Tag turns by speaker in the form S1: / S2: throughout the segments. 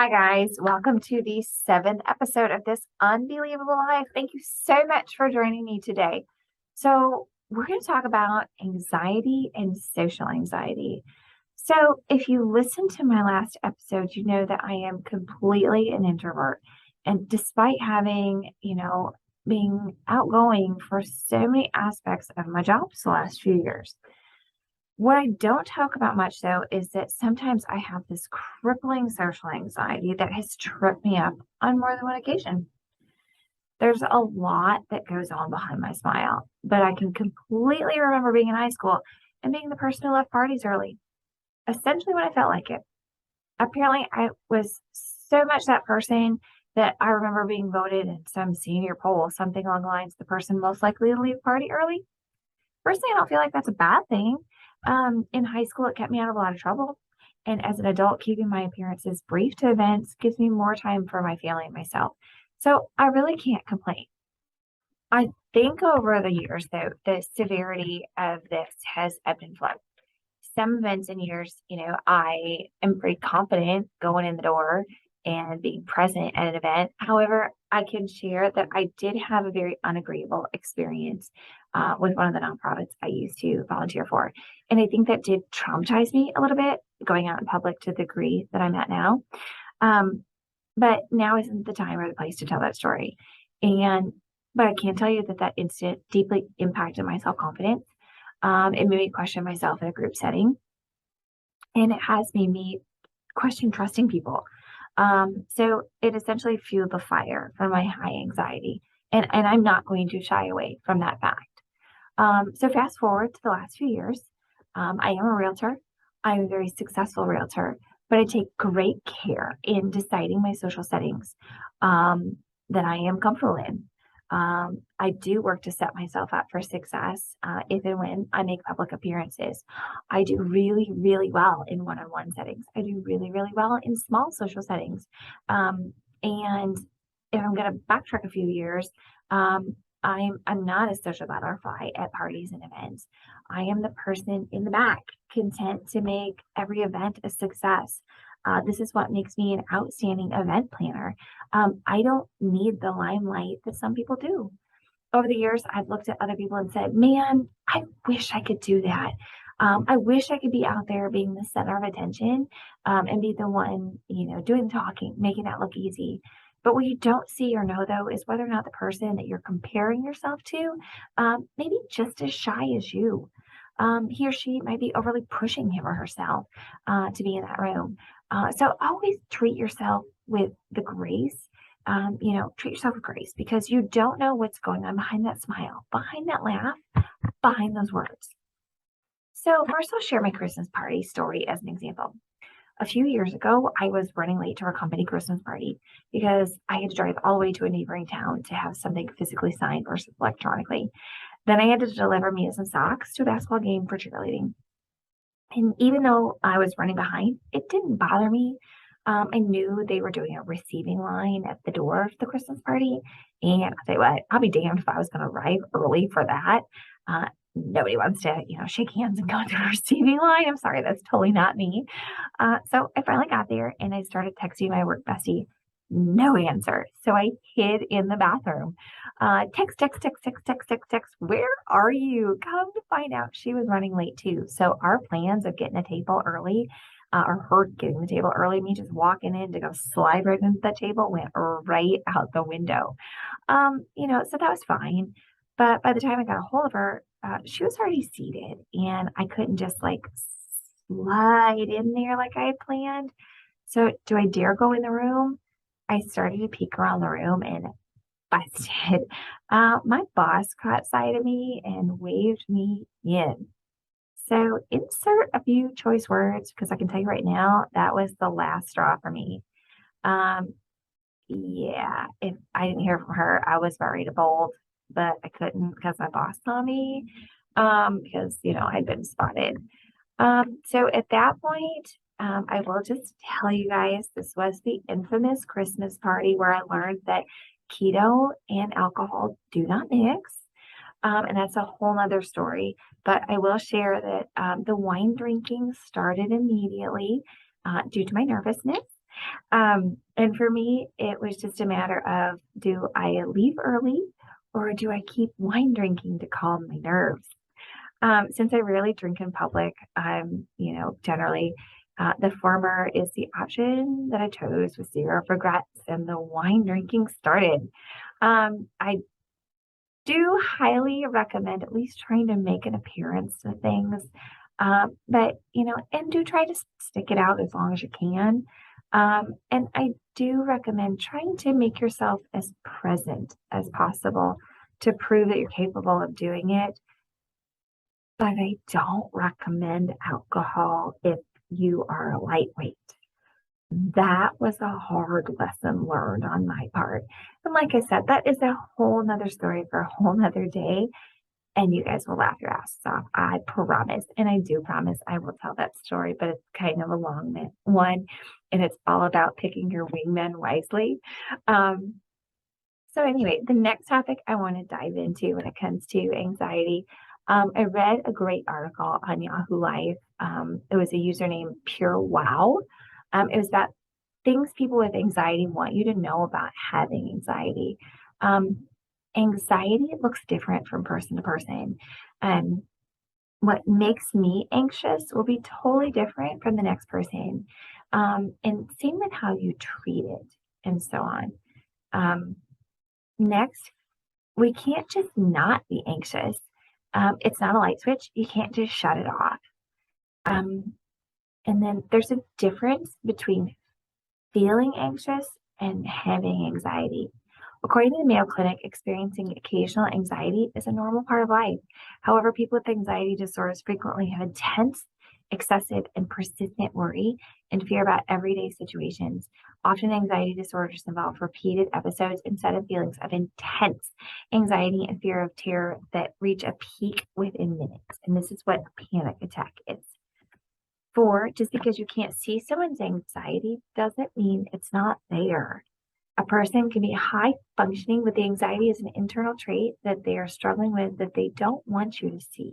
S1: Hi, guys. Welcome to the seventh episode of this Unbelievable Life. Thank you so much for joining me today. So, we're going to talk about anxiety and social anxiety. So, if you listened to my last episode, you know that I am completely an introvert. And despite having, being outgoing for so many aspects of my jobs the last few years, what I don't talk about much though is that sometimes I have this crippling social anxiety that has tripped me up on more than one occasion. There's a lot that goes on behind my smile, but I can completely remember being in high school and being the person who left parties early, essentially when I felt like it. Apparently, I was so much that person that I remember being voted in some senior poll, something along the lines, the person most likely to leave a party early. Personally, I don't feel like that's a bad thing. In high school, it kept me out of a lot of trouble. And as an adult, keeping my appearances brief to events gives me more time for my family and myself. So I really can't complain. I think over the years, though, the severity of this has ebbed and flowed. Some events and years, I am pretty confident going in the door and being present at an event. However, I can share that I did have a very unagreeable experience with one of the nonprofits I used to volunteer for. And I think that did traumatize me a little bit going out in public to the degree that I'm at now. Um, but now isn't the time or the place to tell that story. But I can tell you that that incident deeply impacted my self confidence. It made me question myself in a group setting, and it has made me question trusting people. So it essentially fueled the fire for my high anxiety, and I'm not going to shy away from that fact. So fast forward to the last few years, I am a realtor. I'm a very successful realtor, but I take great care in deciding my social settings that I am comfortable in. I do work to set myself up for success if and when I make public appearances. I do really, really well in one-on-one settings. I do really, really well in small social settings. And if I'm going to backtrack a few years, I'm not a social butterfly at parties and events. I am the person in the back, content to make every event a success. This is what makes me an outstanding event planner. I don't need the limelight that some people do. Over the years, I've looked at other people and said, man, I wish I could do that. I wish I could be out there being the center of attention and be the one, doing the talking, making that look easy. But what you don't see or know, though, is whether or not the person that you're comparing yourself to maybe just as shy as you. He or she might be overly pushing him or herself to be in that room. So always treat yourself with the grace. Treat yourself with grace because you don't know what's going on behind that smile, behind that laugh, behind those words. So first, I'll share my Christmas party story as an example. A few years ago, I was running late to our company Christmas party because I had to drive all the way to a neighboring town to have something physically signed versus electronically. Then I had to deliver me some socks to a basketball game for cheerleading. And even though I was running behind, it didn't bother me. I knew they were doing a receiving line at the door of the Christmas party. And I'll tell you what, I'll be damned if I was going to arrive early for that. Nobody wants to, shake hands and go into the receiving line. I'm sorry, that's totally not me. So I finally got there and I started texting my work bestie. No answer. So I hid in the bathroom. Text, text, text, text, text, text, text. Where are you? Come to find out she was running late too. So our plans of getting a table early, or her getting the table early, me just walking in to go slide right into the table went right out the window. So that was fine. But by the time I got a hold of her, she was already seated and I couldn't just like slide in there like I had planned. So do I dare go in the room? I started to peek around the room and busted. My boss caught sight of me and waved me in. So insert a few choice words because I can tell you right now that was the last straw for me. Yeah, if I didn't hear from her, I was ready to bolt, but I couldn't because my boss saw me because I'd been spotted. So at that point, I will just tell you guys this was the infamous Christmas party where I learned that keto and alcohol do not mix. And that's a whole nother story. But I will share that the wine drinking started immediately due to my nervousness. And for me, it was just a matter of, do I leave early or do I keep wine drinking to calm my nerves? Since I rarely drink in public, generally the former is the option that I chose with zero regrets, and the wine drinking started. I do highly recommend at least trying to make an appearance to things. And do try to stick it out as long as you can. And I do recommend trying to make yourself as present as possible to prove that you're capable of doing it. But I don't recommend alcohol if you are a lightweight. That was a hard lesson learned on my part. And like I said, that is a whole nother story for a whole nother day. And you guys will laugh your asses off. I promise. And I do promise I will tell that story, but it's kind of a long one. And it's all about picking your wingmen wisely. So anyway, the next topic I want to dive into when it comes to anxiety. I read a great article on Yahoo Life. It was a username Pure Wow. It was about things people with anxiety want you to know about having anxiety. Anxiety looks different from person to person. And what makes me anxious will be totally different from the next person. And same with how you treat it and so on. Next, we can't just not be anxious. It's not a light switch. You can't just shut it off. And then there's a difference between feeling anxious and having anxiety. According to the Mayo Clinic, experiencing occasional anxiety is a normal part of life. However, people with anxiety disorders frequently have intense, excessive, and persistent worry and fear about everyday situations. Often, anxiety disorders involve repeated episodes instead of feelings of intense anxiety and fear of terror that reach a peak within minutes. And this is what a panic attack is. 4, just because you can't see someone's anxiety doesn't mean it's not there. A person can be high functioning, but the anxiety is an internal trait that they are struggling with that they don't want you to see.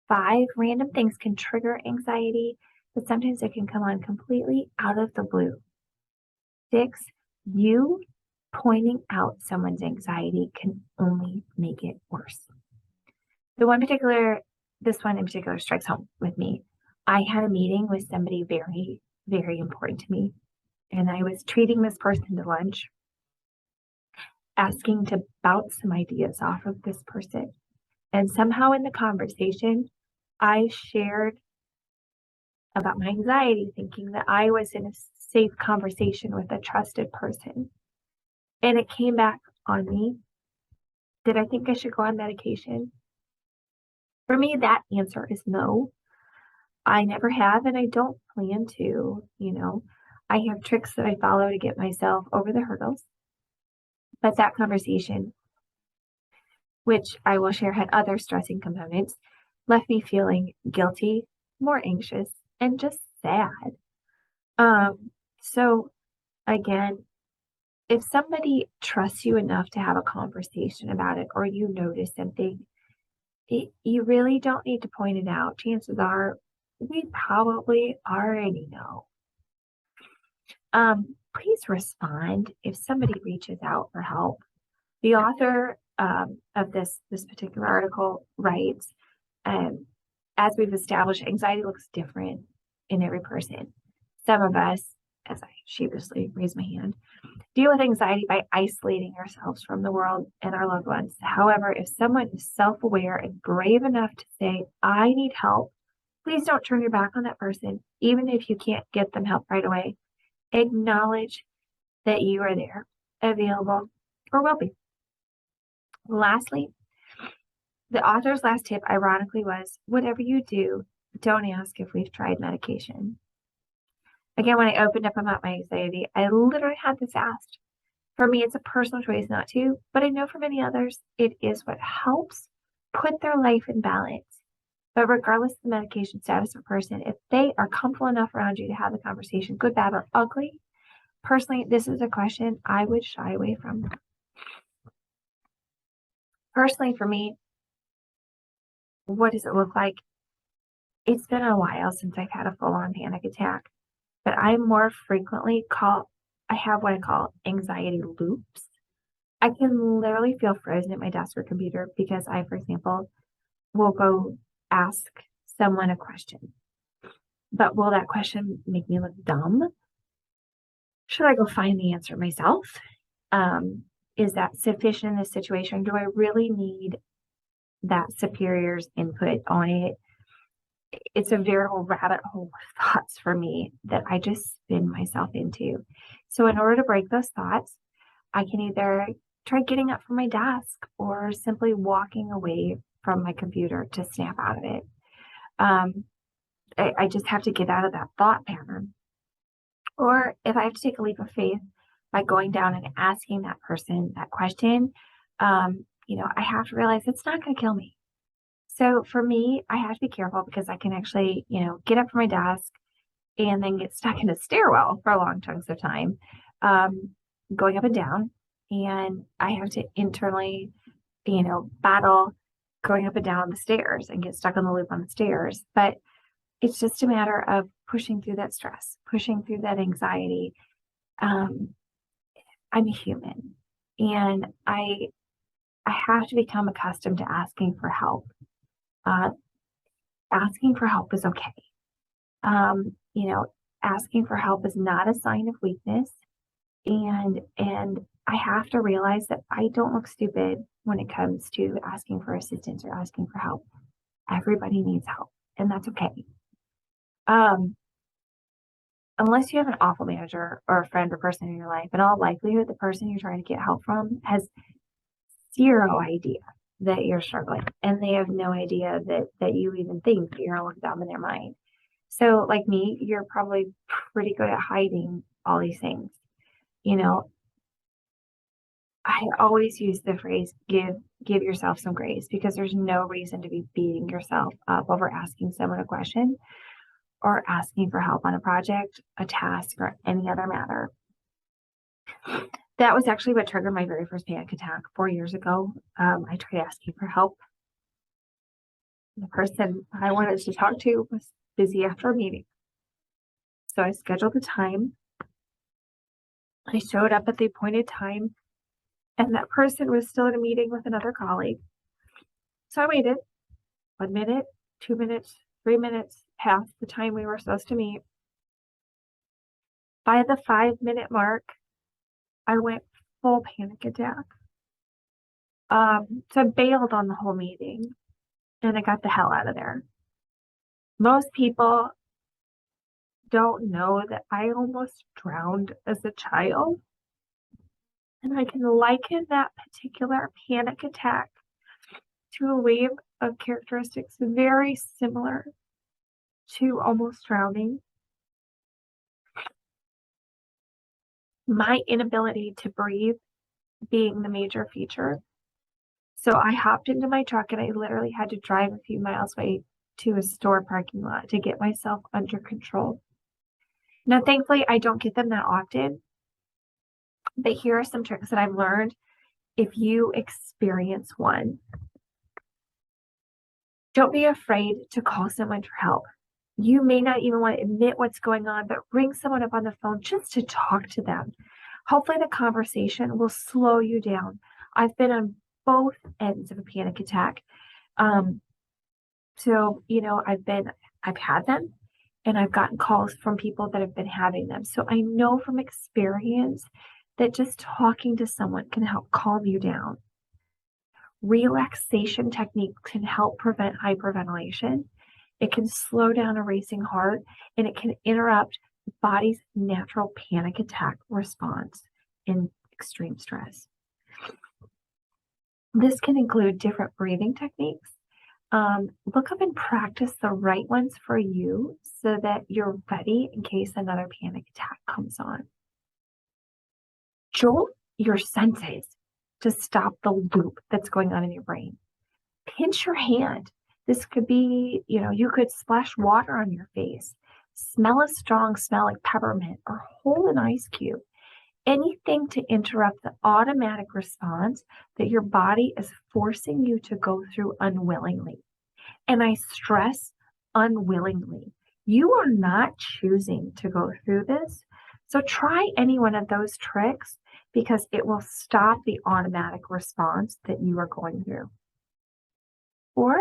S1: 5, random things can trigger anxiety, but sometimes it can come on completely out of the blue. 6, you pointing out someone's anxiety can only make it worse. This one in particular strikes home with me. I had a meeting with somebody very, very important to me. And I was treating this person to lunch, asking to bounce some ideas off of this person. And somehow in the conversation, I shared about my anxiety, thinking that I was in a safe conversation with a trusted person. And it came back on me. Did I think I should go on medication? For me, that answer is no. I never have, and I don't plan to. I have tricks that I follow to get myself over the hurdles. But that conversation, which I will share had other stressing components, left me feeling guilty, more anxious, and just sad. So again, if somebody trusts you enough to have a conversation about it, or you notice something, you really don't need to point it out. Chances are we probably already know. Please respond if somebody reaches out for help. The author of this particular article writes, as we've established, anxiety looks different in every person. Some of us, as I sheepishly raise my hand, deal with anxiety by isolating ourselves from the world and our loved ones. However, if someone is self-aware and brave enough to say, I need help, please don't turn your back on that person, even if you can't get them help right away. Acknowledge that you are there, available, or will be. Lastly, the author's last tip, ironically, was whatever you do, don't ask if we've tried medication. Again, when I opened up about my anxiety, I literally had this asked. For me, it's a personal choice not to, but I know for many others, it is what helps put their life in balance. But regardless of the medication status of a person, if they are comfortable enough around you to have the conversation, good, bad, or ugly, personally, this is a question I would shy away from. Personally, for me, what does it look like? It's been a while since I've had a full-on panic attack, but I have what I call anxiety loops. I can literally feel frozen at my desk or computer because I, for example, will go ask someone a question. But will that question make me look dumb? Should I go find the answer myself? Is that sufficient in this situation? Do I really need that superior's input on it? It's a veritable rabbit hole of thoughts for me that I just spin myself into. So in order to break those thoughts, I can either try getting up from my desk or simply walking away from my computer to snap out of it. I just have to get out of that thought pattern. Or if I have to take a leap of faith by going down and asking that person that question, I have to realize it's not going to kill me. So for me, I have to be careful because I can actually, get up from my desk and then get stuck in a stairwell for long chunks of time, going up and down. And I have to internally, battle going up and down the stairs and get stuck on the loop on the stairs. But it's just a matter of pushing through that stress, pushing through that anxiety. I'm a human, and I have to become accustomed to asking for help. Asking for help is okay. Asking for help is not a sign of weakness, and I have to realize that I don't look stupid when it comes to asking for assistance or asking for help. Everybody needs help, and that's okay. Unless you have an awful manager or a friend or person in your life, in all likelihood, the person you're trying to get help from has zero idea that you're struggling, and they have no idea that you even think that you're gonna look dumb in their mind. So, like me, you're probably pretty good at hiding all these things. I always use the phrase give yourself some grace, because there's no reason to be beating yourself up over asking someone a question or asking for help on a project, a task, or any other matter. That was actually what triggered my very first panic attack 4 years ago. I tried asking for help. The person I wanted to talk to was busy after a meeting. So I scheduled the time. I showed up at the appointed time, and that person was still in a meeting with another colleague. So I waited 1 minute, 2 minutes, 3 minutes past the time we were supposed to meet. By the 5-minute mark, I went full panic attack. So I bailed on the whole meeting and I got the hell out of there. Most people don't know that I almost drowned as a child. And I can liken that particular panic attack to a wave of characteristics very similar to almost drowning. My inability to breathe being the major feature. So I hopped into my truck and I literally had to drive a few miles away to a store parking lot to get myself under control. Now, thankfully, I don't get them that often, but here are some tricks that I've learned if you experience one. Don't be afraid to call someone for help. You may not even want to admit what's going on, but ring someone up on the phone just to talk to them. Hopefully the conversation will slow you down. I've been on both ends of a panic attack. So, I've had them, and I've gotten calls from people that have been having them. So I know from experience that just talking to someone can help calm you down. Relaxation techniques can help prevent hyperventilation. It can slow down a racing heart, and it can interrupt the body's natural panic attack response in extreme stress. This can include different breathing techniques. Look up and practice the right ones for you so that you're ready in case another panic attack comes on. Jolt your senses to stop the loop that's going on in your brain. Pinch your hand. This could be, you could splash water on your face, smell a strong smell like peppermint, or hold an ice cube. Anything to interrupt the automatic response that your body is forcing you to go through unwillingly. And I stress unwillingly. You are not choosing to go through this. So try any one of those tricks because it will stop the automatic response that you are going through. Or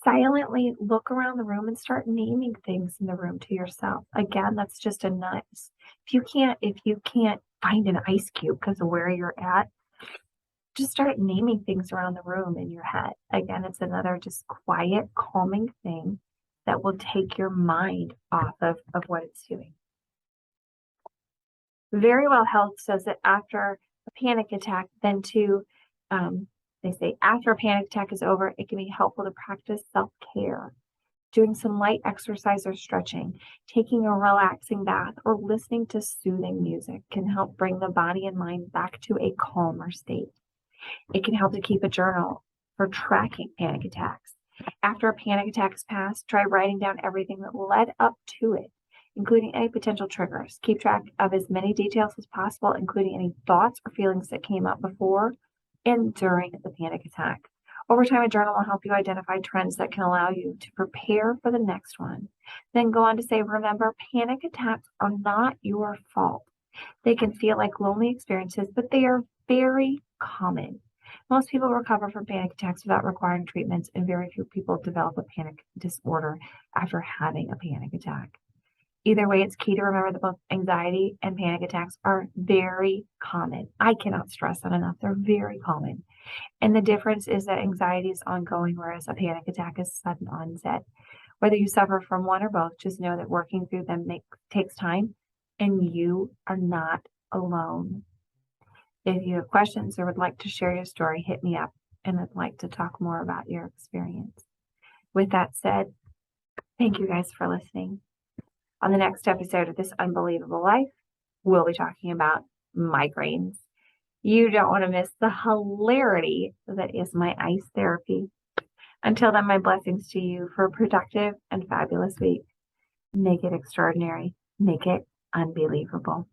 S1: silently look around the room and start naming things in the room to yourself. Again, that's just a nice. If you can't find an ice cube because of where you're at, just start naming things around the room in your head. Again, it's another just quiet, calming thing that will take your mind off of what it's doing. Very Well Health says that after a panic attack, they say after a panic attack is over, it can be helpful to practice self-care. Doing some light exercise or stretching, taking a relaxing bath, or listening to soothing music can help bring the body and mind back to a calmer state. It can help to keep a journal for tracking panic attacks. After a panic attack has passed, try writing down everything that led up to it, including any potential triggers. Keep track of as many details as possible, including any thoughts or feelings that came up before and during the panic attack. Over time, a journal will help you identify trends that can allow you to prepare for the next one. Then go on to say, remember, panic attacks are not your fault. They can feel like lonely experiences, but they are very common. Most people recover from panic attacks without requiring treatments, and very few people develop a panic disorder after having a panic attack. Either way, it's key to remember that both anxiety and panic attacks are very common. I cannot stress that enough. They're very common. And the difference is that anxiety is ongoing, whereas a panic attack is sudden onset. Whether you suffer from one or both, just know that working through them takes time, and you are not alone. If you have questions or would like to share your story, hit me up, and I'd like to talk more about your experience. With that said, thank you guys for listening. On the next episode of This Unbelievable Life, we'll be talking about migraines. You don't want to miss the hilarity that is my ice therapy. Until then, my blessings to you for a productive and fabulous week. Make it extraordinary. Make it unbelievable.